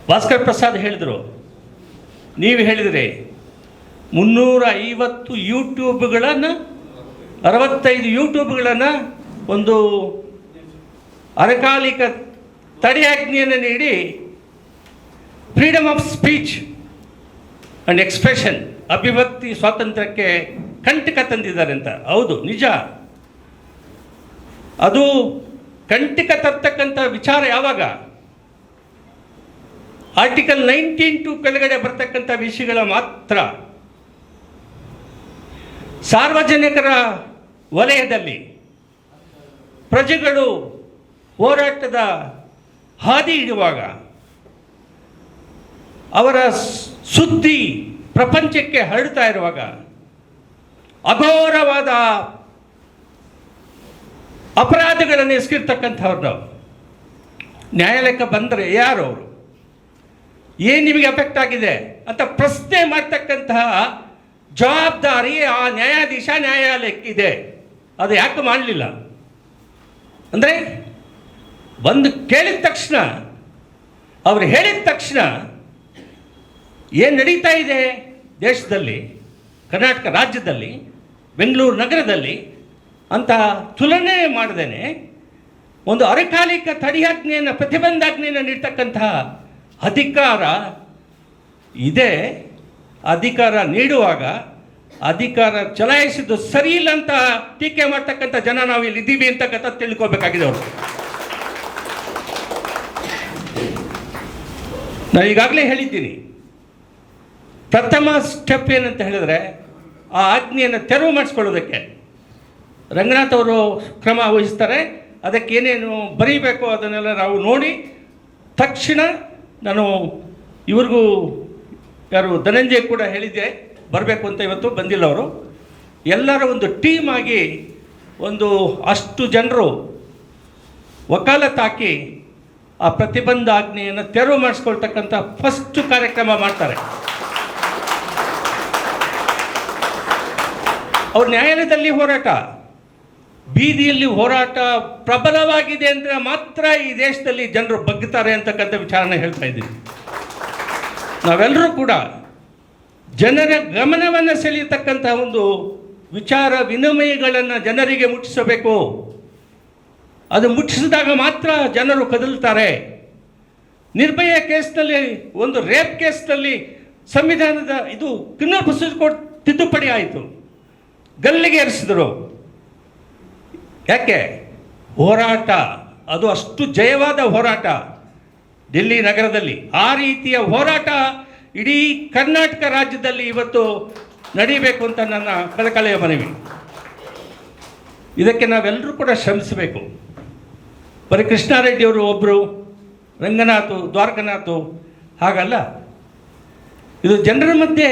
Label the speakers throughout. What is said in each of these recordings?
Speaker 1: ಭಾಸ್ಕರ್ ಪ್ರಸಾದ್ ಹೇಳಿದರು, ನೀವು ಹೇಳಿದ್ರಿ 350 ಯೂಟ್ಯೂಬ್ಗಳನ್ನು 65 ಯೂಟ್ಯೂಬ್ಗಳನ್ನು ಒಂದು ಅರೆಕಾಲಿಕ ತಡೆಯಾಜ್ಞೆಯನ್ನು ನೀಡಿ freedom of speech and expression ಅಭಿವ್ಯಕ್ತಿ ಸ್ವಾತಂತ್ರ್ಯಕ್ಕೆ ಕಂಟಕ ತಂದಿದ್ದಾರೆ ಅಂತ. ಹೌದು, ನಿಜ. ಅದು ಕಂಟಕ ತರ್ತಕ್ಕಂಥ ವಿಚಾರ ಯಾವಾಗ ಆರ್ಟಿಕಲ್ 19 ಕೆಳಗಡೆ ಬರ್ತಕ್ಕಂಥ ವಿಷಯಗಳ ಮಾತ್ರ ಸಾರ್ವಜನಿಕರ ವಲಯದಲ್ಲಿ ಪ್ರಜೆಗಳು ಹೋರಾಟದ ಹಾದಿ ಇಡುವಾಗ ಅವರ ಸುದ್ದಿ ಪ್ರಪಂಚಕ್ಕೆ ಹರಡ್ತಾ ಇರುವಾಗ ಅಘೋರವಾದ ಅಪರಾಧಗಳನ್ನು ಎಸಗಿರ್ತಕ್ಕಂಥವ್ರು ನ್ಯಾಯಾಲಯಕ್ಕೆ ಬಂದರೆ ಯಾರು ಅವರು, ಏನು ನಿಮಗೆ ಎಫೆಕ್ಟ್ ಆಗಿದೆ ಅಂತ ಪ್ರಶ್ನೆ ಮಾಡ್ತಕ್ಕಂತಹ ಜವಾಬ್ದಾರಿ ಆ ನ್ಯಾಯಾಧೀಶ ನ್ಯಾಯಾಲಯಕ್ಕಿದೆ. ಅದು ಯಾಕೆ ಮಾಡಲಿಲ್ಲ ಅಂದರೆ, ಬಂದು ಕೇಳಿದ ತಕ್ಷಣ, ಅವರು ಹೇಳಿದ ತಕ್ಷಣ ಏನು ನಡೀತಾ ಇದೆ ದೇಶದಲ್ಲಿ, ಕರ್ನಾಟಕ ರಾಜ್ಯದಲ್ಲಿ, ಬೆಂಗಳೂರು ನಗರದಲ್ಲಿ ಅಂತ ತುಲನೆ ಮಾಡದೇನೆ ಒಂದು ಅರೆಕಾಲಿಕ ತಡೆಯಾಜ್ಞೆಯನ್ನು, ಪ್ರತಿಬಂಧಾಜ್ಞೆಯನ್ನು ನೀಡ್ತಕ್ಕಂತಹ ಅಧಿಕಾರ ಇದೆ. ಅಧಿಕಾರ ನೀಡುವಾಗ ಅಧಿಕಾರ ಚಲಾಯಿಸಿದ್ದು ಸರಿ ಇಲ್ಲ ಅಂತ ಟೀಕೆ ಮಾಡ್ತಕ್ಕಂಥ ಜನ ನಾವು ಇಲ್ಲಿ ಇದ್ದೀವಿ ಅಂತಕ್ಕಂಥ ತಿಳ್ಕೊಬೇಕಾಗಿದೆ ಅವರು. ನಾನು ಈಗಾಗಲೇ ಹೇಳಿದ್ದೀನಿ, ಪ್ರಥಮ ಸ್ಟೆಪ್ ಏನಂತ ಹೇಳಿದ್ರೆ ಆ ಆಜ್ಞೆಯನ್ನು ತೆರವು ಮಾಡಿಸ್ಕೊಳ್ಳೋದಕ್ಕೆ ರಂಗನಾಥ್ ಅವರು ಕ್ರಮ ವಹಿಸ್ತಾರೆ. ಅದಕ್ಕೆ ಏನೇನು ಬರೀಬೇಕು ಅದನ್ನೆಲ್ಲ ನಾವು ನೋಡಿ ತಕ್ಷಣ ನಾನು ಇವ್ರಿಗೂ ಯಾರು ಧನಂಜಯ್ ಕೂಡ ಹೇಳಿದ್ದೆ ಬರಬೇಕು ಅಂತ. ಇವತ್ತು ಬಂದಿಲ್ಲ ಅವರು. ಎಲ್ಲರ ಒಂದು ಟೀಮ್ ಆಗಿ ಒಂದು ಅಷ್ಟು ಜನರು ವಕಾಲತ್ತಾಕಿ ಆ ಪ್ರತಿಬಂಧಾಜ್ಞೆಯನ್ನು ತೆರವು ಮಾಡಿಸ್ಕೊಳ್ತಕ್ಕಂಥ ಫಸ್ಟ್ ಕಾರ್ಯಕ್ರಮ ಮಾಡ್ತಾರೆ. ಅವ್ರ ನ್ಯಾಯಾಲಯದಲ್ಲಿ ಹೋರಾಟ, ಬೀದಿಯಲ್ಲಿ ಹೋರಾಟ ಪ್ರಬಲವಾಗಿದೆ ಅಂದರೆ ಮಾತ್ರ ಈ ದೇಶದಲ್ಲಿ ಜನರು ಬಗ್ಗುತ್ತಾರೆ ಅಂತಕ್ಕಂಥ ವಿಚಾರನ ಹೇಳ್ತಾ ಇದ್ದೀವಿ. ನಾವೆಲ್ಲರೂ ಕೂಡ ಜನರ ಗಮನವನ್ನು ಸೆಳೆಯತಕ್ಕಂಥ ಒಂದು ವಿಚಾರ ವಿನಿಮಯಗಳನ್ನು ಜನರಿಗೆ ಮುಟ್ಟಿಸಬೇಕು. ಅದು ಮುಟ್ಟಿಸಿದಾಗ ಮಾತ್ರ ಜನರು ಕದಲ್ತಾರೆ. ನಿರ್ಭಯ ಕೇಸ್ನಲ್ಲಿ, ಒಂದು ರೇಪ್ ಕೇಸ್ನಲ್ಲಿ ಸಂವಿಧಾನದ ಇದು ಕ್ರಿಮಿನಲ್ ಪ್ರೊಸೀಜರ್ ಕೋಡ್ ತಿದ್ದುಪಡಿ ಆಯಿತು, ಗಲ್ಲಿಗೆ ಏರಿಸಿದರು. ಯಾಕೆ? ಹೋರಾಟ, ಅದು ಅಷ್ಟು ಜಯವಾದ ಹೋರಾಟ ಡೆಲ್ಲಿ ನಗರದಲ್ಲಿ. ಆ ರೀತಿಯ ಹೋರಾಟ ಇಡೀ ಕರ್ನಾಟಕ ರಾಜ್ಯದಲ್ಲಿ ಇವತ್ತು ನಡೀಬೇಕು ಅಂತ ನನ್ನ ಕಳಕಳಿಯ ಮನವಿ. ಇದಕ್ಕೆ ನಾವೆಲ್ಲರೂ ಕೂಡ ಶ್ರಮಿಸಬೇಕು. ಬರೀ ಕೃಷ್ಣಾರೆಡ್ಡಿಯವರು ಒಬ್ಬರು, ರಂಗನಾಥು, ದ್ವಾರಕನಾಥು ಹಾಗಲ್ಲ. ಇದು ಜನರ ಮಧ್ಯೆ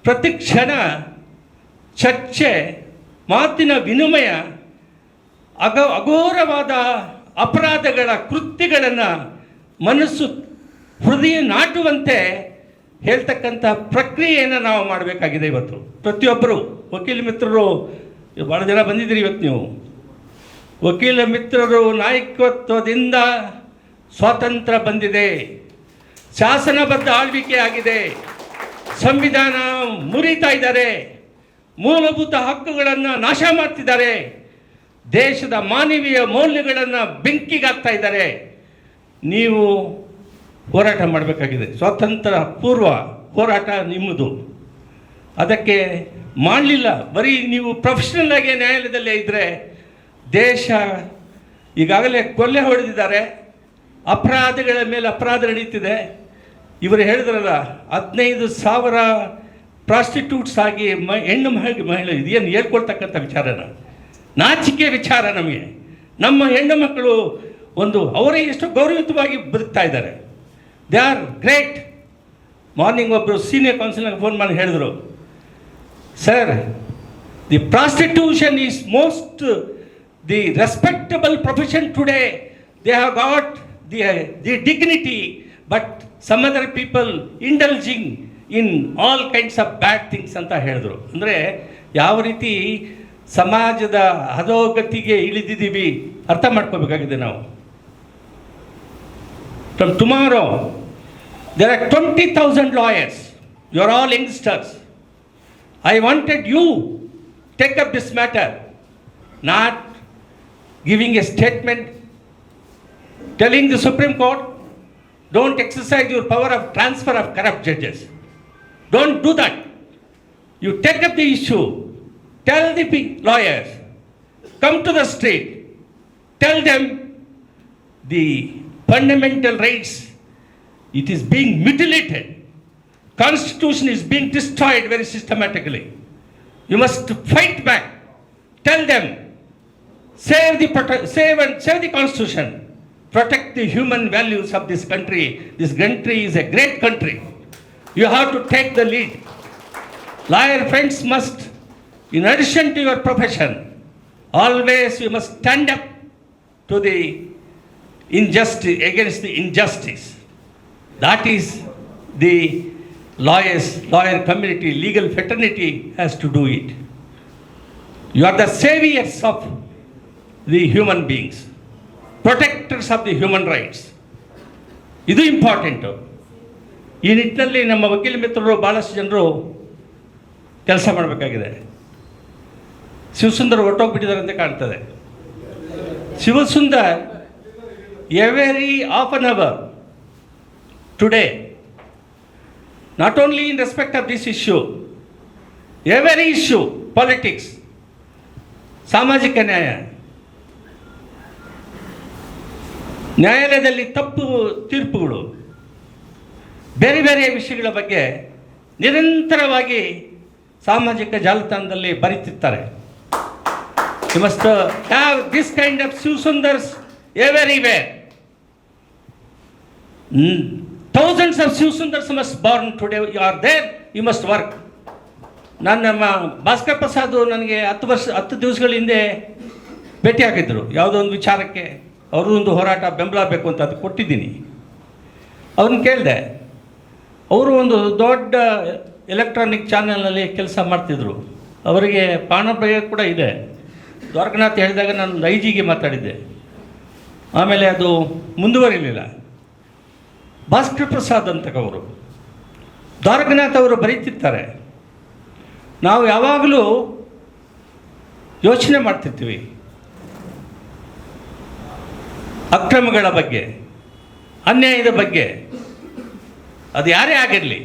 Speaker 1: ಪ್ರತಿ ಕ್ಷಣ ಚರ್ಚೆ, ಮಾತಿನ ವಿನಿಮಯ, ಅಘೋರವಾದ ಅಪರಾಧಗಳ ಕೃತ್ಯಗಳನ್ನು ಮನಸ್ಸು ಹೃದಯ ನಾಟುವಂತೆ ಹೇಳ್ತಕ್ಕಂಥ ಪ್ರಕ್ರಿಯೆಯನ್ನು ನಾವು ಮಾಡಬೇಕಾಗಿದೆ. ಇವತ್ತು ಪ್ರತಿಯೊಬ್ಬರು ವಕೀಲ ಮಿತ್ರರು ಭಾಳ ಜನ ಬಂದಿದ್ದೀರಿ. ಇವತ್ತು ನೀವು ವಕೀಲ ಮಿತ್ರರು ನಾಯಕತ್ವದಿಂದ ಸ್ವಾತಂತ್ರ್ಯ ಬಂದಿದೆ, ಶಾಸನಬದ್ಧ ಆಳ್ವಿಕೆ ಆಗಿದೆ, ಸಂವಿಧಾನ ಮುರಿತಾ ಇದ್ದಾರೆ, ಮೂಲಭೂತ ಹಕ್ಕುಗಳನ್ನು ನಾಶ ಮಾಡ್ತಿದ್ದಾರೆ, ದೇಶದ ಮಾನವೀಯ ಮೌಲ್ಯಗಳನ್ನು ಬೆಂಕಿಗಾಗ್ತಾ ಇದ್ದಾರೆ. ನೀವು ಹೋರಾಟ ಮಾಡಬೇಕಾಗಿದೆ. ಸ್ವಾತಂತ್ರ್ಯ ಪೂರ್ವ ಹೋರಾಟ ನಿಮ್ಮದು. ಅದಕ್ಕೆ ಮಾಡಲಿಲ್ಲ. ಬರೀ ನೀವು ಪ್ರೊಫೆಷನಲ್ ಆಗಿ ನ್ಯಾಯಾಲಯದಲ್ಲೇ ಇದ್ದರೆ ದೇಶ ಈಗಾಗಲೇ ಕೊಲ್ಲೆ ಹೊಡೆದಿದ್ದಾರೆ, ಅಪರಾಧಗಳ ಮೇಲೆ ಅಪರಾಧ ನಡೀತಿದೆ. ಇವರು ಹೇಳಿದ್ರಲ್ಲ 15,000 ಪ್ರಾಸ್ಟಿಟ್ಯೂಟ್ಸ್ ಆಗಿ ಹೆಣ್ಣು ಮಹಿಳೆ ಇದೇನು ಹೇಳ್ಕೊಳ್ತಕ್ಕಂಥ ವಿಚಾರನ, ನಾಚಿಕೆ ವಿಚಾರ. ನಮಗೆ ನಮ್ಮ ಹೆಣ್ಣು ಮಕ್ಕಳು ಒಂದು ಅವರೇ ಎಷ್ಟು ಗೌರವಯುತವಾಗಿ ಬದುಕ್ತಾ ಇದ್ದಾರೆ. They are great. ಮಾರ್ನಿಂಗ್ ಒಬ್ಬರು ಸೀನಿಯರ್ ಕೌನ್ಸಿಲರ್ಗೆ ಫೋನ್ ಮಾಡಿ ಹೇಳಿದರು, sir, the prostitution is most the respectable profession today. They have got the dignity, but some other people indulging in all kinds of bad things ಅಂತ ಹೇಳಿದ್ರು. ಅಂದರೆ ಯಾವ ರೀತಿ ಸಮಾಜದ ಅಧೋಗತಿಗೆ ಇಳಿದಿದ್ದೀವಿ ಅರ್ಥ ಮಾಡ್ಕೋಬೇಕಾಗಿದೆ ನಾವು. From tomorrow There are 20,000 lawyers. You are all youngsters. I wanted you take up this matter, not giving a statement telling the Supreme Court, don't exercise your power of transfer of corrupt judges. Don't do that. You take up the issue. Tell the lawyers, come to the street, tell them the fundamental rights, it is being mutilated. Constitution is being destroyed very systematically. You must fight back. Tell them, save the Constitution. Protect the human values of this country. This country is a great country. You have to take the lead. Lawyer friends must, in addition to your profession, always you must stand up to the injustice, against the injustice. That is the lawyer community, legal fraternity has to do it. You are the saviors of the human beings, protectors of the human rights. ಇದು important. ಈ ನಿಟ್ಟಿನಲ್ಲಿ ನಮ್ಮ ವಕೀಲ ಮಿತ್ರರು ಭಾಳಷ್ಟು ಜನರು ಕೆಲಸ ಮಾಡಬೇಕಾಗಿದೆ. ಶಿವಸುಂದರ್ ಹೊರಟೋಗ್ಬಿಟ್ಟಿದ್ದಾರೆ ಅಂತ ಕಾಣ್ತದೆ. Shivasundar every half an hour today, not only in respect of this issue, every issue, politics, ಸಾಮಾಜಿಕ ನ್ಯಾಯಾಲಯದಲ್ಲಿ ತಪ್ಪು ತೀರ್ಪುಗಳು, ಬೇರೆ ಬೇರೆ ವಿಷಯಗಳ ಬಗ್ಗೆ ನಿರಂತರವಾಗಿ ಸಾಮಾಜಿಕ ಜಾಲತಾಣದಲ್ಲಿ ಬರೀತಿರ್ತಾರೆ. You must have this kind of Shivsundars everywhere. Thousands of Shivsundars must born today. You are there, you must work. ನಮ್ಮ ಭಾಸ್ಕರ್ ಪ್ರಸಾದ್ ನನಗೆ 10 ದಿವಸಗಳ ಹಿಂದೆ ಭೇಟಿ ಆಗಿದ್ದರು. ಯಾವುದೋ ಒಂದು ವಿಚಾರಕ್ಕೆ ಅವರು ಒಂದು ಹೋರಾಟ ಬೆಂಬಲ ಬೇಕು ಅಂತ ಅದು ಕೊಟ್ಟಿದ್ದೀನಿ. ಅವ್ರನ್ನ ಕೇಳಿದೆ. ಅವರು ಒಂದು ದೊಡ್ಡ ಎಲೆಕ್ಟ್ರಾನಿಕ್ ಚಾನೆಲ್ನಲ್ಲಿ ಕೆಲಸ ಮಾಡ್ತಿದ್ರು. ಅವರಿಗೆ ಪ್ರಾಣಭಯ ಕೂಡ ಇದೆ. ದ್ವಾರಕನಾಥ್ ಹೇಳಿದಾಗ ನಾನು 5Gಗೆ ಮಾತಾಡಿದ್ದೆ. ಆಮೇಲೆ ಅದು ಮುಂದುವರಿಲಿಲ್ಲ. ಭಾಸ್ಕರ್ ಪ್ರಸಾದ್ ಅಂತಕವರು ದ್ವಾರಕನಾಥ್ ಅವರು ಬರೀತಿರ್ತಾರೆ. ನಾವು ಯಾವಾಗಲೂ ಯೋಚನೆ ಮಾಡ್ತಿರ್ತೀವಿ ಅಕ್ರಮಗಳ ಬಗ್ಗೆ, ಅನ್ಯಾಯದ ಬಗ್ಗೆ. ಅದು ಯಾರೇ ಆಗಿರಲಿ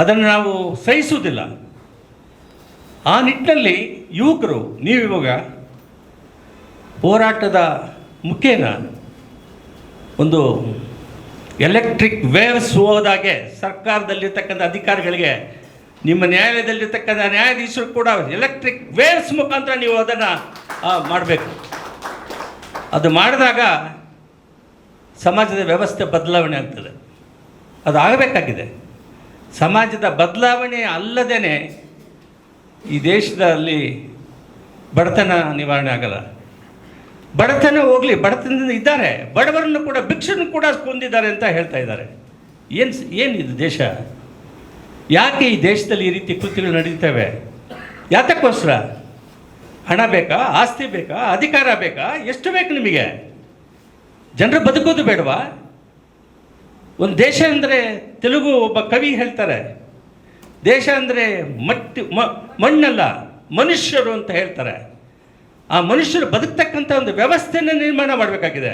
Speaker 1: ಅದನ್ನು ನಾವು ಸಹಿಸುವುದಿಲ್ಲ. ಆ ನಿಟ್ಟಿನಲ್ಲಿ ಯುವಕರು, ನೀವಿವಾಗ ಹೋರಾಟದ ಮುಖೇನ ಒಂದು ಎಲೆಕ್ಟ್ರಿಕ್ ವೇವ್ಸ್ ಹೋದಾಗೆ ಸರ್ಕಾರದಲ್ಲಿರ್ತಕ್ಕಂಥ ಅಧಿಕಾರಿಗಳಿಗೆ, ನಿಮ್ಮ ನ್ಯಾಯಾಲಯದಲ್ಲಿರ್ತಕ್ಕಂಥ ನ್ಯಾಯಾಧೀಶರು ಕೂಡ ಎಲೆಕ್ಟ್ರಿಕ್ ವೇವ್ಸ್ ಮುಖಾಂತರ ನೀವು ಅದನ್ನು ಮಾಡಬೇಕು. ಅದು ಮಾಡಿದಾಗ ಸಮಾಜದ ವ್ಯವಸ್ಥೆ ಬದಲಾವಣೆ ಆಗ್ತದೆ. ಅದು ಆಗಬೇಕಾಗಿದೆ. ಸಮಾಜದ ಬದಲಾವಣೆ ಅಲ್ಲದೇ ಈ ದೇಶದಲ್ಲಿ ಬಡತನ ನಿವಾರಣೆ ಆಗಲ್ಲ. ಬಡತನ ಹೋಗಲಿ, ಬಡತನದಿಂದ ಇದ್ದಾರೆ, ಬಡವರನ್ನು ಕೂಡ ಭಿಕ್ಷನ್ನು ಕೂಡ ಕೊಂದಿದ್ದಾರೆ ಅಂತ ಹೇಳ್ತಾ ಇದ್ದಾರೆ. ಏನಿದು ದೇಶ? ಯಾಕೆ ಈ ದೇಶದಲ್ಲಿ ಈ ರೀತಿ ಕೃತ್ಯಗಳು ನಡೀತವೆ? ಯಾತಕ್ಕೋಸ್ಕರ? ಹಣ ಬೇಕಾ? ಆಸ್ತಿ ಬೇಕಾ? ಅಧಿಕಾರ ಬೇಕಾ? ಎಷ್ಟು ಬೇಕು ನಿಮಗೆ? ಜನರು ಬದುಕೋದು ಬೇಡವಾ? ಒಂದು ದೇಶ ಅಂದರೆ, ತೆಲುಗು ಒಬ್ಬ ಕವಿ ಹೇಳ್ತಾರೆ, ದೇಶ ಅಂದರೆ ಮಣ್ಣಲ್ಲ ಮನುಷ್ಯರು ಅಂತ ಹೇಳ್ತಾರೆ. ಆ ಮನುಷ್ಯರು ಬದುಕ್ತಕ್ಕಂಥ ಒಂದು ವ್ಯವಸ್ಥೆಯನ್ನು ನಿರ್ಮಾಣ ಮಾಡಬೇಕಾಗಿದೆ.